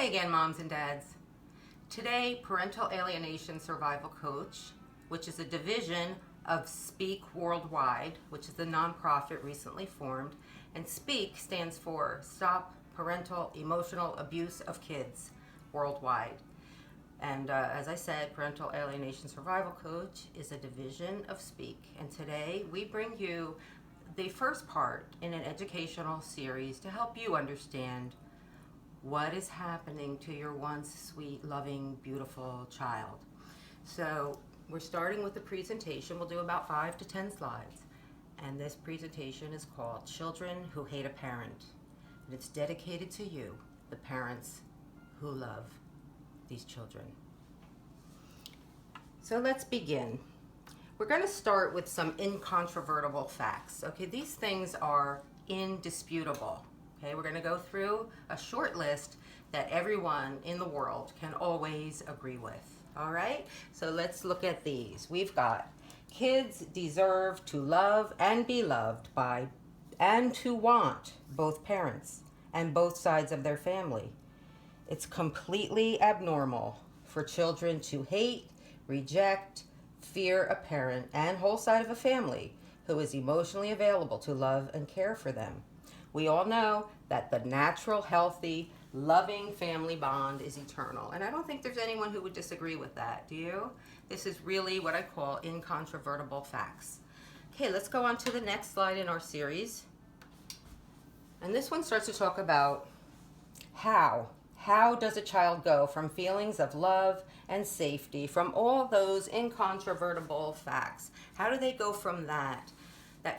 Hi again, moms and dads. Today, Parental Alienation Survival Coach, which is a division of Speak Worldwide, which is a nonprofit recently formed, and SPEAK stands for Stop Parental Emotional Abuse of Kids Worldwide. And as I said, Parental Alienation Survival Coach is a division of SPEAK. And today we bring you the first part in an educational series to help you understand what is happening to your once sweet, loving, beautiful child. So we're starting with the presentation. We'll do about 5 to 10 slides. And this presentation is called Children Who Hate a Parent. And it's dedicated to you, the parents who love these children. So let's begin. We're going to start with some incontrovertible facts. Okay, these things are indisputable. Okay, we're going to go through a short list that everyone in the world can always agree with. All right, so let's look at these. We've got kids deserve to love and be loved by and to want both parents and both sides of their family. It's completely abnormal for children to hate, reject, fear a parent and whole side of a family who is emotionally available to love and care for them. We all know that the natural, healthy, loving family bond is eternal. And I don't think there's anyone who would disagree with that, do you? This is really what I call incontrovertible facts. Okay, let's go on to the next slide in our series. And this one starts to talk about how. How does a child go from feelings of love and safety, from all those incontrovertible facts? How do they go from that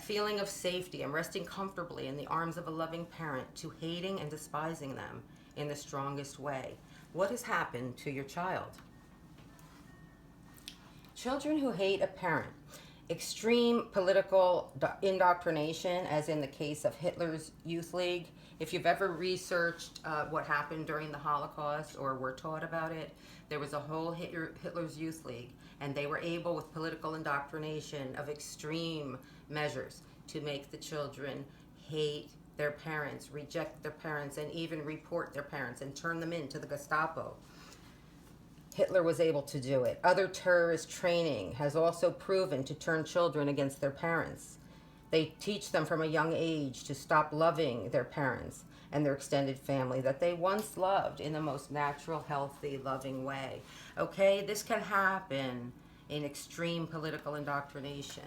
feeling of safety and resting comfortably in the arms of a loving parent, to hating and despising them in the strongest way? What has happened to your child? Children who hate a parent. Extreme political indoctrination, as in the case of Hitler's Youth League. If you've ever researched what happened during the Holocaust or were taught about it, there was a whole Hitler's Youth League, and they were able, with political indoctrination of extreme measures, to make the children hate their parents, reject their parents, and even report their parents and turn them in to the Gestapo. Hitler was able to do it. Other terrorist training has also proven to turn children against their parents. They teach them from a young age to stop loving their parents and their extended family that they once loved in the most natural, healthy, loving way. Okay, this can happen in extreme political indoctrination.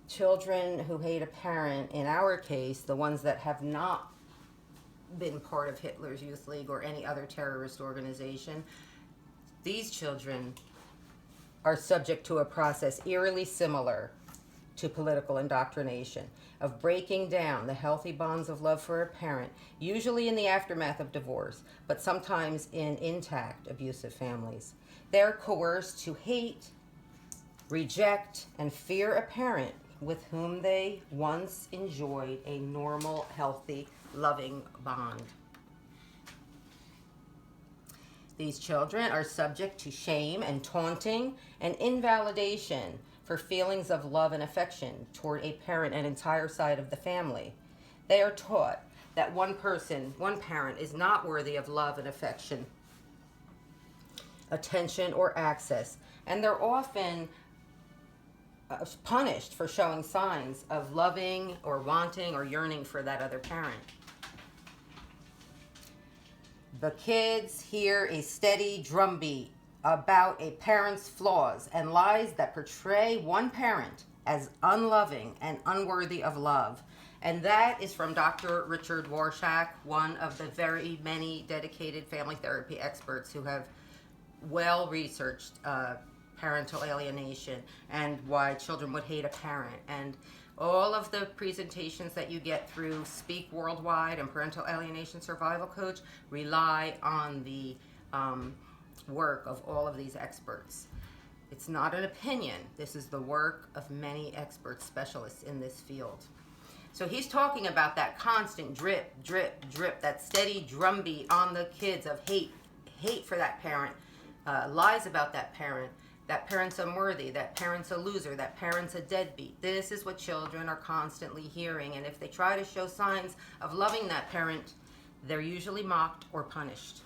Children who hate a parent, in our case, the ones that have not been part of Hitler's Youth League or any other terrorist organization, these children are subject to a process eerily similar to political indoctrination, of breaking down the healthy bonds of love for a parent, usually in the aftermath of divorce, but sometimes in intact abusive families. They're coerced to hate, reject, and fear a parent with whom they once enjoyed a normal, healthy, loving bond. These children are subject to shame and taunting and invalidation for feelings of love and affection toward a parent and entire side of the family. They are taught that one parent is not worthy of love and affection, attention, or access, and they're often punished for showing signs of loving or wanting or yearning for that other parent. The kids hear a steady drumbeat about a parent's flaws and lies that portray one parent as unloving and unworthy of love. And that is from Dr. Richard Warshak, one of the very many dedicated family therapy experts who have well researched parental alienation and why children would hate a parent. And all of the presentations that you get through Speak Worldwide and Parental Alienation Survival Coach rely on the work of all of these experts. It's not an opinion. This is the work of many experts, specialists in this field. So he's talking about that constant drip, drip, drip, that steady drumbeat on the kids of hate for that parent, lies about that parent, that parent's unworthy, that parent's a loser, that parent's a deadbeat. This is what children are constantly hearing. And if they try to show signs of loving that parent, they're usually mocked or punished.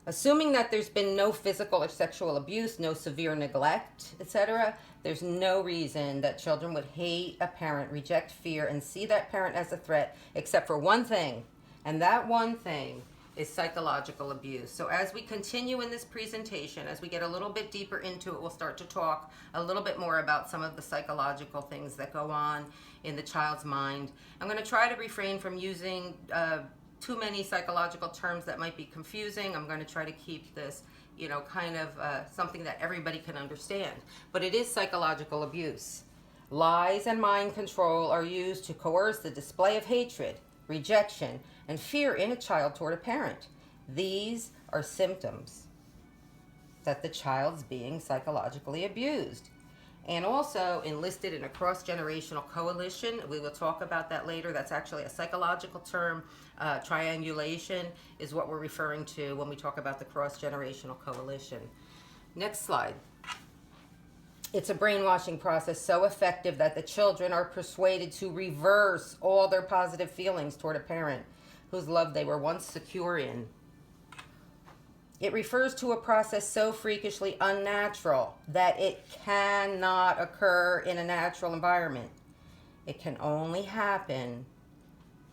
Assuming that there's been no physical or sexual abuse, no severe neglect, etc., there's no reason that children would hate a parent, reject, fear, and see that parent as a threat, except for one thing. And that one thing is psychological abuse. So as we continue in this presentation, as we get a little bit deeper into it, we'll start to talk a little bit more about some of the psychological things that go on in the child's mind. I'm going to try to refrain from using too many psychological terms that might be confusing. I'm going to try to keep this, kind of something that everybody can understand. But it is psychological abuse. Lies and mind control are used to coerce the display of hatred, rejection, and fear in a child toward a parent. These are symptoms that the child's being psychologically abused. And also enlisted in a cross-generational coalition. We will talk about that later. That's actually a psychological term. Triangulation is what we're referring to when we talk about the cross-generational coalition. Next slide. It's a brainwashing process so effective that the children are persuaded to reverse all their positive feelings toward a parent whose love they were once secure in. It refers to a process so freakishly unnatural that it cannot occur in a natural environment. It can only happen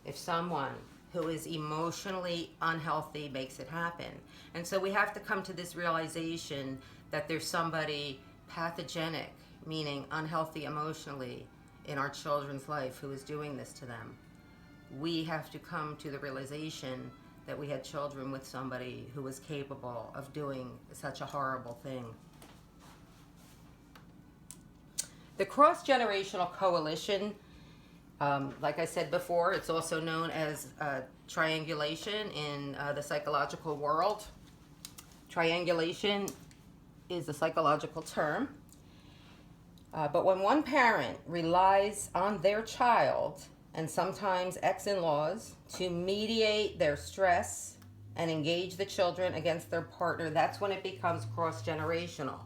if someone who is emotionally unhealthy makes it happen. And so we have to come to this realization that there's somebody pathogenic, meaning unhealthy emotionally, in our children's life who is doing this to them. We have to come to the realization that we had children with somebody who was capable of doing such a horrible thing. The cross-generational coalition, like I said before, it's also known as triangulation in the psychological world. Triangulation is a psychological term. But when one parent relies on their child, and sometimes ex-in-laws, to mediate their stress and engage the children against their partner, that's when it becomes cross-generational.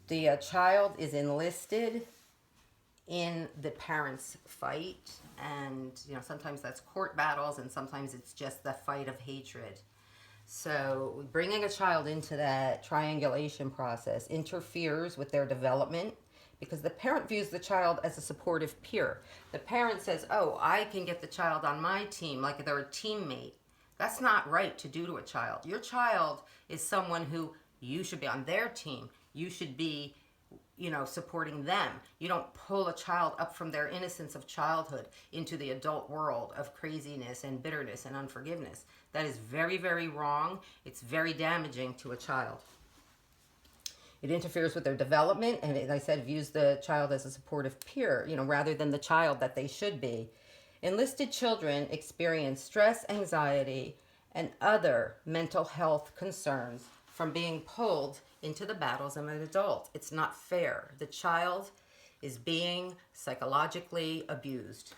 The child is enlisted in the parent's fight, and sometimes that's court battles, and sometimes it's just the fight of hatred. So bringing a child into that triangulation process interferes with their development, because the parent views the child as a supportive peer. The parent says, oh, I can get the child on my team, like they're a teammate. That's not right to do to a child. Your child is someone who you should be on their team. You should be, supporting them. You don't pull a child up from their innocence of childhood into the adult world of craziness and bitterness and unforgiveness. That is very, very wrong. It's very damaging to a child. It interferes with their development, and as I said, views the child as a supportive peer, rather than the child that they should be. Enlisted children experience stress, anxiety, and other mental health concerns from being pulled into the battles of an adult. It's not fair. The child is being psychologically abused.